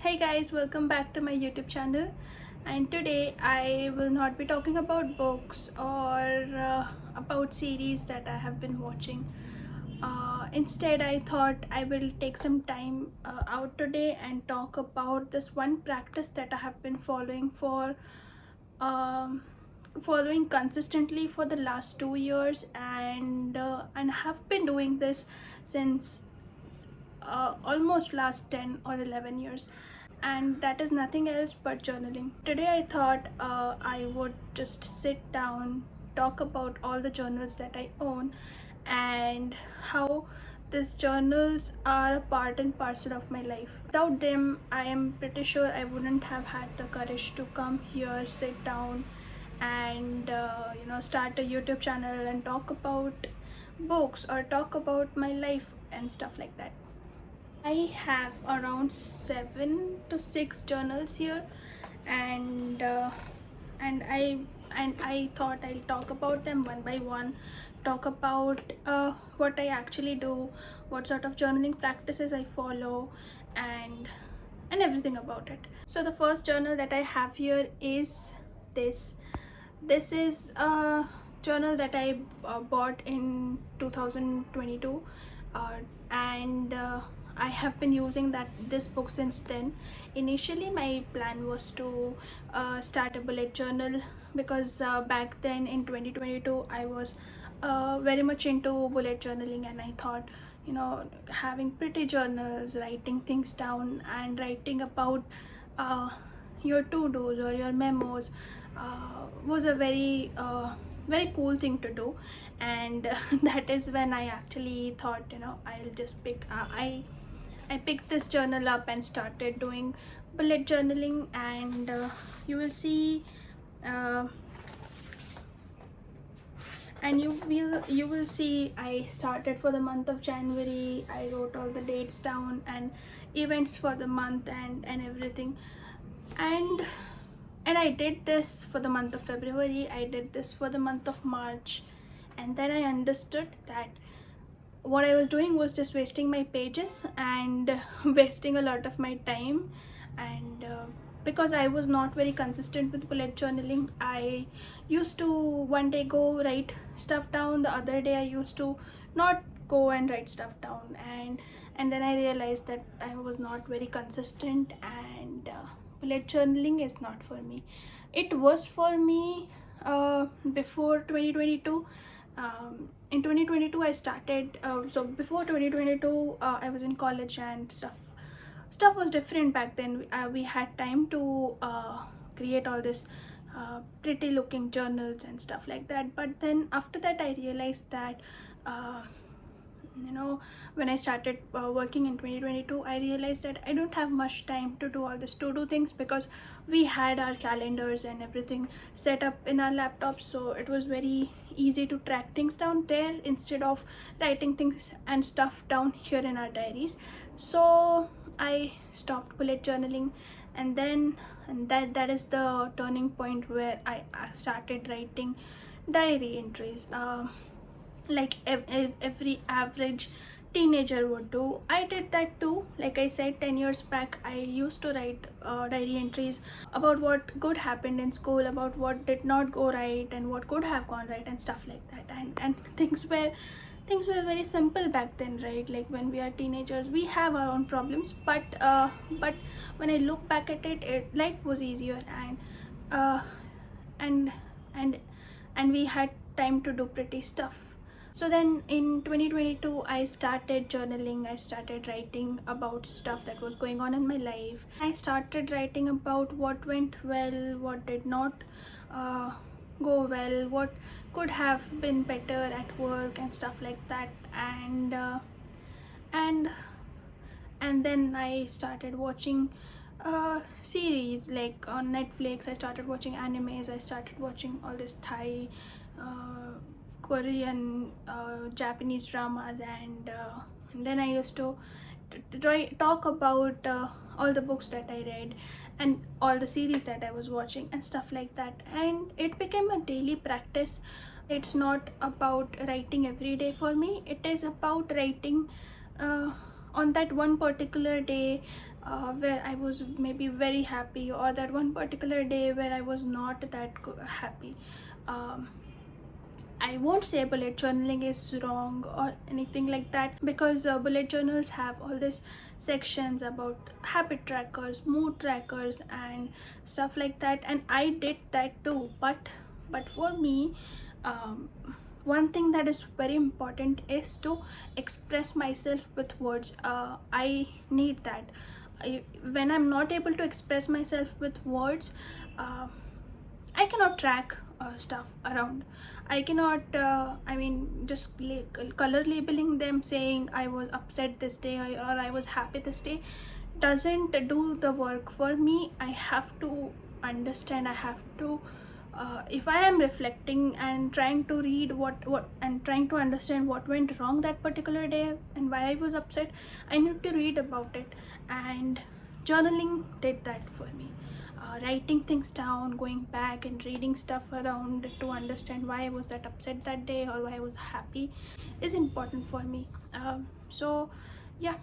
Hey guys, welcome back to my YouTube channel. And today I will not be talking about books or about series that I have been watching. Instead, I thought I will take some time out today and talk about this one practice that I have been um, following consistently for the last 2 years, and have been doing this since almost last 10 or 11 years, and that is nothing else but journaling. Today I thought I would just sit down, talk about all the journals that I own and how these journals are a part and parcel of my life. Without them, I am pretty sure I wouldn't have had the courage to come here, sit down, and start a YouTube channel and talk about books or talk about my life and stuff like that. I have around 7 to 6 journals here, and uh, and I and I thought I'll talk about them one by one, talk about what I actually do, what sort of journaling practices I follow, and everything about it. So the first journal that I have here is this. This is a journal that I bought in 2022, and I have been using this book since then. Initially, my plan was to start a bullet journal because back then in 2022 I was very much into bullet journaling, and I thought, having pretty journals, writing things down and writing about uh, your to-dos or your memos was a very cool thing to do. And that is when I actually thought, I'll just I picked this journal up and started doing bullet journaling. And you will see uh, and you will see I started for the month of January. I wrote all the dates down and events for the month and everything. And and I did this for the month of February, I did this for the month of March, and then I understood that what I was doing was just wasting my pages and wasting a lot of my time. And because I was not very consistent with bullet journaling, I used to one day go write stuff down, the other day I used to not go and write stuff down, and then I realized that I was not very consistent, and bullet journaling is not for me. It was for me before 2022. In 2022 I started, so before 2022 I was in college, and stuff was different back then. We had time to create all this pretty looking journals and stuff like that. But then after that I realized that uh, you know when I started working in 2022, I realized that I don't have much time to do all this to do things, because we had our calendars and everything set up in our laptops, so it was very easy to track things down there instead of writing things and stuff down here in our diaries. So I stopped bullet journaling, and then and that is the turning point where I started writing diary entries, like every average teenager would do. I did that too. Like I said, 10 years back I used to write diary entries about what good happened in school, about what did not go right and what could have gone right and stuff like that. And things were very simple back then, right? Like when we are teenagers we have our own problems, but when I look back at life was easier, uh, and and and we had time to do pretty stuff. So then in 2022 I started journaling. I started writing about stuff that was going on in my life. I started writing about what went well, what did not uh, go well, what could have been better at work and stuff like that. And then I started watching series like on Netflix. I started watching animes. I started watching all this Thai, uh, Korean, Japanese dramas, and then I used to talk about all the books that I read and all the series that I was watching and stuff like that. And it became a daily practice. It's not about writing every day for me. It is about writing uh, on that one particular day where I was maybe very happy, or that one particular day where I was not that happy. um, I won't say bullet journaling is wrong or anything like that, because bullet journals have all these sections about habit trackers, mood trackers, and stuff like that. And I did that too. But for me, um, one thing that is very important is to express myself with words. I need that. When I'm not able to express myself with words, uh, I cannot track stuff around. I cannot, just color labeling them, saying I was upset this day, or I was happy this day, doesn't do the work for me. I have to understand, I have to, if I am reflecting and trying to read what and trying to understand what went wrong that particular day and why I was upset, I need to read about it. And journaling did that for me. Writing things down, going back and reading stuff around to understand why I was that upset that day or why I was happy is important for me. So yeah,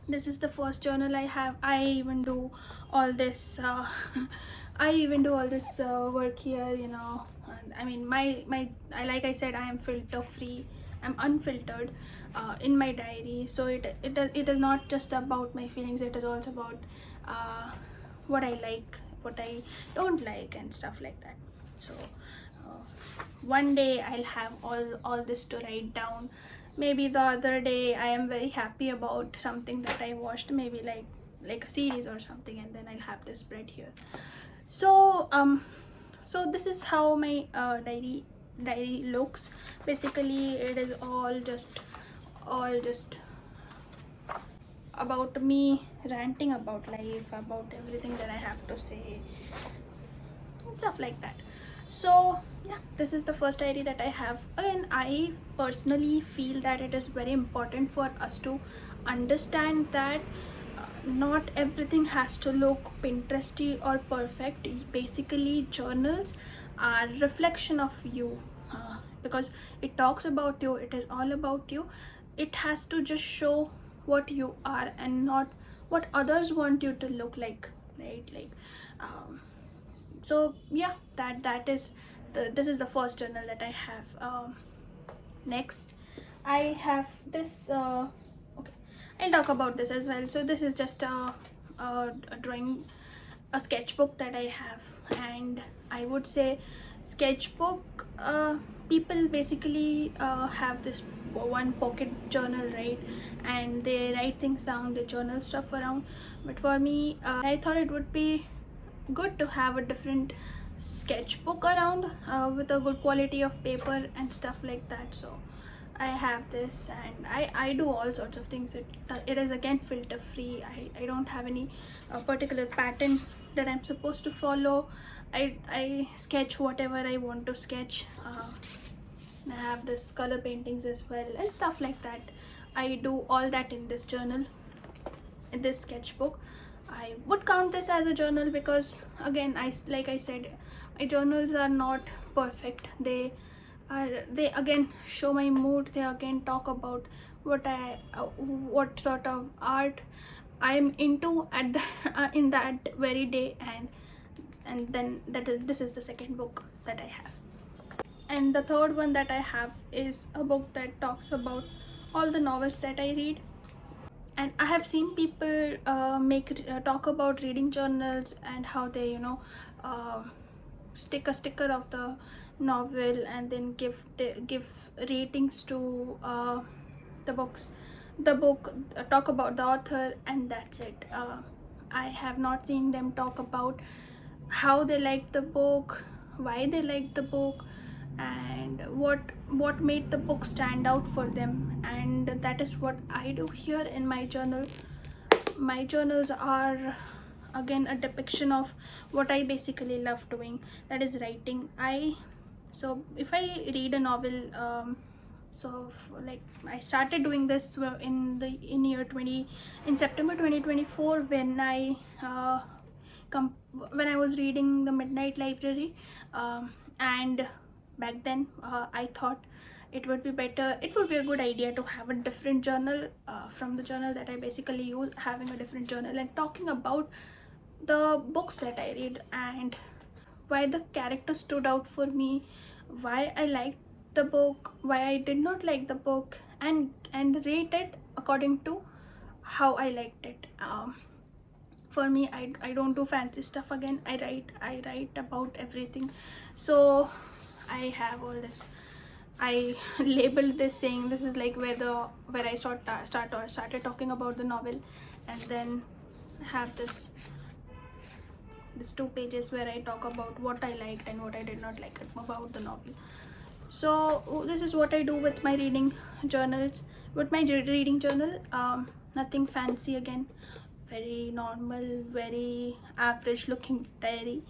this is the first journal I have. I even do all this I even do all this work here, you know. And I mean, like I said, I am filter free, I'm unfiltered in my diary. So it is not just about my feelings, it is also about what I like, what I don't like, and stuff like that. So one day I'll have all this to write down. Maybe the other day I am very happy about something that I watched, maybe like a series or something, and then I'll have this spread here. So so this is how my diary looks. Basically it is all just about me ranting about life, about everything that I have to say, and stuff like that. So yeah, this is the first diary that I have. Again, I personally feel that it is very important for us to understand that not everything has to look Pinteresty or perfect. Basically journals are reflection of you, because it talks about you, it is all about you. It has to just show what you are and not what others want you to look like, right? So yeah, that is this is the first journal that I have. Next I have this okay, I'll talk about this as well. So this is just a drawing, a sketchbook that I have. And I would say sketchbook, people basically have this one pocket journal, right? And they write things down, they journal stuff around. But for me, I thought it would be good to have a different sketchbook around, with a good quality of paper and stuff like that. So I have this, and I do all sorts of things. It is again filter free. I don't have any particular pattern that I'm supposed to follow. I sketch whatever I want to sketch. I have this color paintings as well and stuff like that. I do all that in this journal, in this sketchbook. I would count this as a journal because, again, like I said, my journals are not perfect. They again show my mood. They again talk about what sort of art I'm into at the in that very day. And then this is the second book that I have. And the third one that I have is a book that talks about all the novels that I read. And I have seen people talk about reading journals and how they, uh, stick a sticker of the novel and then give ratings to the book, talk about the author, and that's it. I have not seen them talk about how they liked the book, why they liked the book, and what made the book stand out for them. And that is what I do here in my journal. My journals are again a depiction of what I basically love doing, that is writing. So if I read a novel, like I started doing this in September 2024, when I was reading The Midnight Library. And back then I thought it would be better, it would be a good idea to have a different journal from the journal that I basically use, having a different journal and talking about the books that I read and why the character stood out for me, why I liked the book, why I did not like the book, and rate it according to how I liked it. For me, I don't do fancy stuff. Again, I write about everything. So I have all this, I labeled this saying this is like where I started talking about the novel, and then have this 2 pages where I talk about what I liked and what I did not like about the novel. So this is what I do with my reading journals. With my reading journal, nothing fancy again, very normal, very average looking diary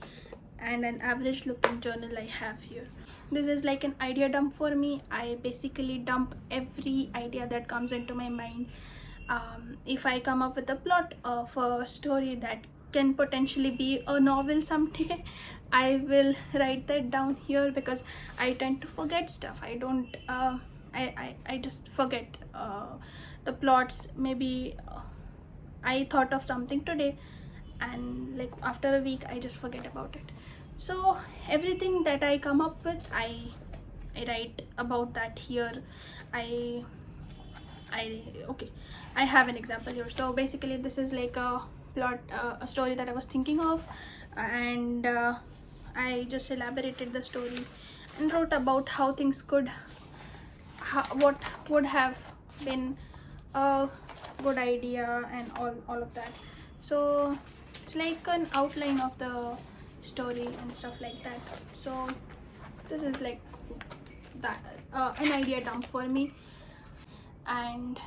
and an average looking journal I have here. This is like an idea dump for me. I basically dump every idea that comes into my mind. If I come up with a plot of a story that can potentially be a novel someday, I will write that down here because I tend to forget stuff. I don't I just forget the plots. Maybe I thought of something today and like after a week I just forget about it. So everything that I come up with, I write about that here. I okay, I have an example here. So basically this is like a plot, a story that I was thinking of, and I just elaborated the story and wrote about how things could, what would have been a good idea and all of that. So it's like an outline of the story and stuff like that. So this is like that, an idea dump for me. And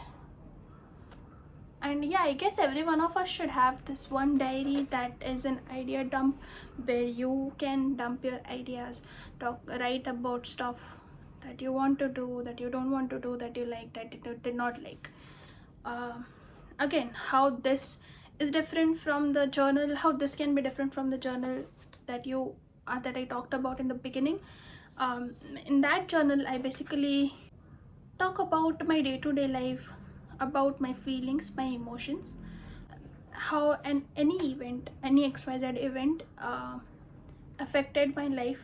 yeah, I guess every one of us should have this one diary that is an idea dump, where you can dump your ideas, write about stuff that you want to do, that you don't want to do, that you like, that you did not like. Again, how this is different from the journal, how this can be different from the journal that you that I talked about in the beginning. In that journal, I basically talk about my day-to-day life, about my feelings, my emotions, how any event, any XYZ event affected my life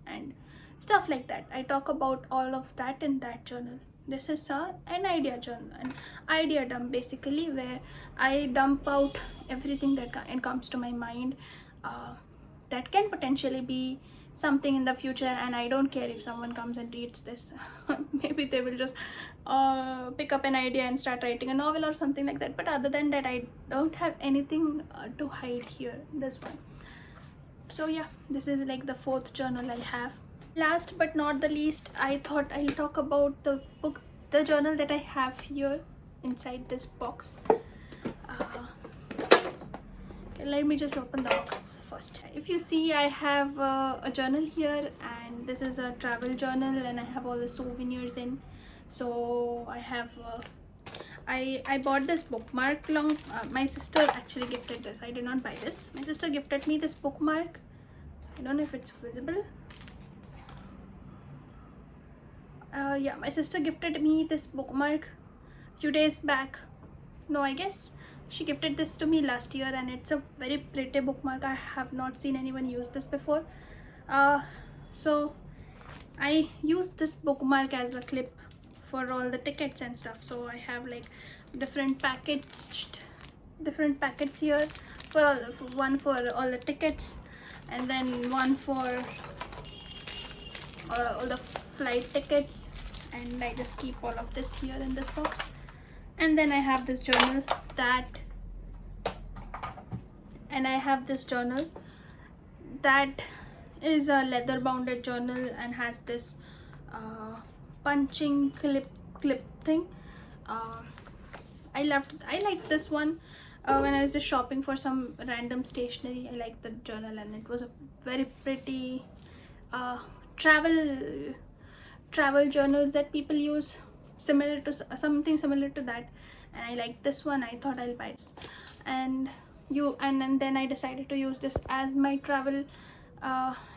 and stuff like that. I talk about all of that in that journal. This is an idea journal, an idea dump basically, where I dump out everything that comes to my mind, that can potentially be something in the future, and I don't care if someone comes and reads this. Maybe they will just pick up an idea and start writing a novel or something like that. But other than that, I don't have anything to hide here, this one. So yeah, this is like the 4th journal I have. Last but not the least, I thought I'll talk about the journal that I have here inside this box. Okay, let me just open the box first. If you see, I have a journal here, and this is a travel journal, and I have all the souvenirs in. So I have I bought this bookmark my sister actually gifted this. I did not buy this. My sister gifted me this bookmark. I don't know if it's visible. Yeah, my sister gifted me this bookmark few days back. No, I guess she gifted this to me last year, and it's a very pretty bookmark. I have not seen anyone use this before. So I used this bookmark as a clip for all the tickets and stuff. So I have like different packets here, for one for all the tickets, and then one for all the flight tickets, and I just keep all of this here in this box. And then I have this journal that is a leather bounded journal and has this punching clip thing. I liked this one when I was just shopping for some random stationery. I liked the journal, and it was a very pretty travel journals that people use, something similar to that. And I like this one. I thought I'll buy this, and then I decided to use this as my travel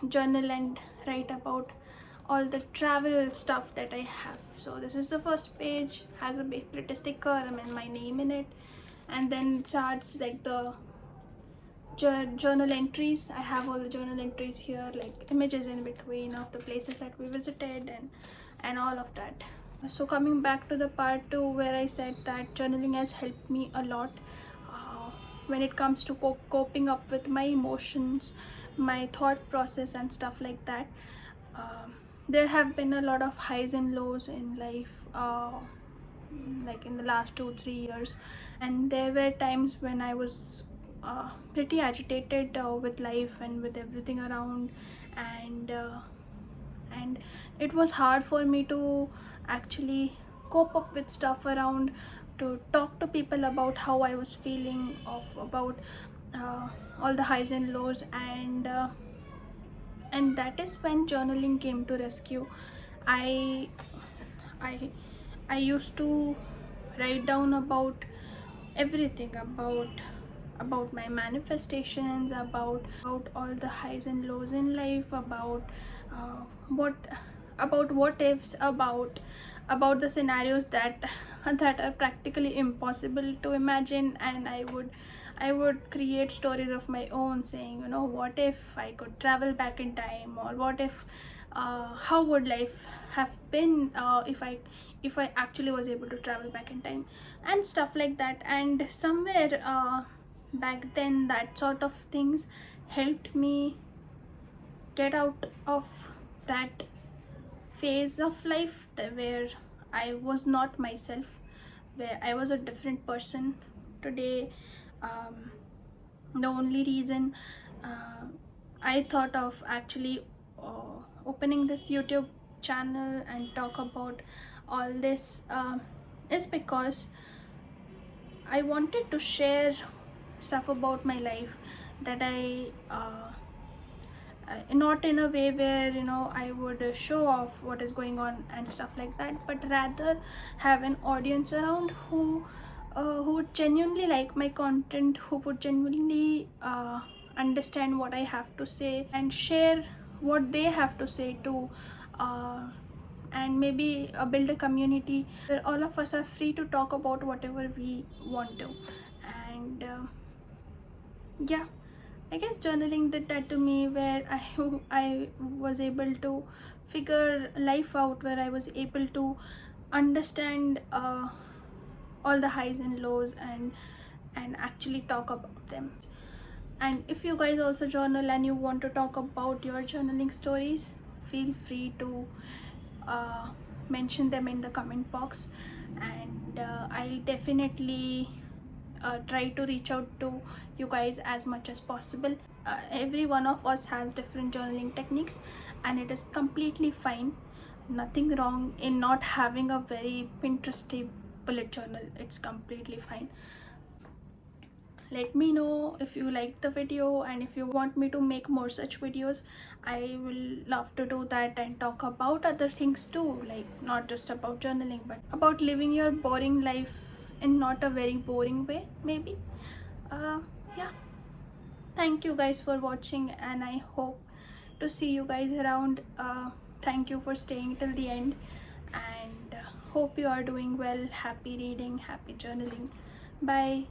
journal and write about all the travel stuff that I have. So this is the first page, has a pretty sticker and my name in it, and then starts like the journal entries. I have all the journal entries here, like images in between of the places that we visited and all of that. So coming back to the part 2 where I said that journaling has helped me a lot when it comes to coping up with my emotions, my thought process and stuff like that. There have been a lot of highs and lows in life, like in the last 2-3 years, and there were times when I was pretty agitated with life and with everything around, and it was hard for me to actually cope up with stuff around, to talk to people about how I was feeling, about all the highs and lows, and that is when journaling came to rescue. I I I used to write down about everything, about my manifestations, about all the highs and lows in life, uh, what what ifs, about the scenarios that that are practically impossible to imagine, and I would create stories of my own, saying, what if I could travel back in time, or what if how would life have been if I actually was able to travel back in time, and stuff like that. And somewhere back then, that sort of things helped me get out of that phase of life where I was not myself, where I was a different person. Today, um, the only reason uh, I thought of actually opening this YouTube channel and talk about all this is because I wanted to share stuff about my life that not in a way where I would show off what is going on and stuff like that, but rather have an audience around who would genuinely like my content, who would genuinely understand what I have to say and share what they have to say too, uh, and maybe build a community where all of us are free to talk about whatever we want to. And yeah, I guess journaling did that to me, where I was able to figure life out, where I was able to understand all the highs and lows, and actually talk about them. And if you guys also journal and you want to talk about your journaling stories, feel free to uh, mention them in the comment box, and I'll definitely try to reach out to you guys as much as possible. Every one of us has different journaling techniques, and it is completely fine. Nothing wrong in not having a very Pinteresty bullet journal. It's completely fine. Let me know if you liked the video, and if you want me to make more such videos, I will love to do that and talk about other things too, like not just about journaling, but about living your boring life in not a very boring way, maybe. Yeah, thank you guys for watching, and I hope to see you guys around. Thank you for staying till the end, and hope you are doing well. Happy reading, happy journaling. Bye.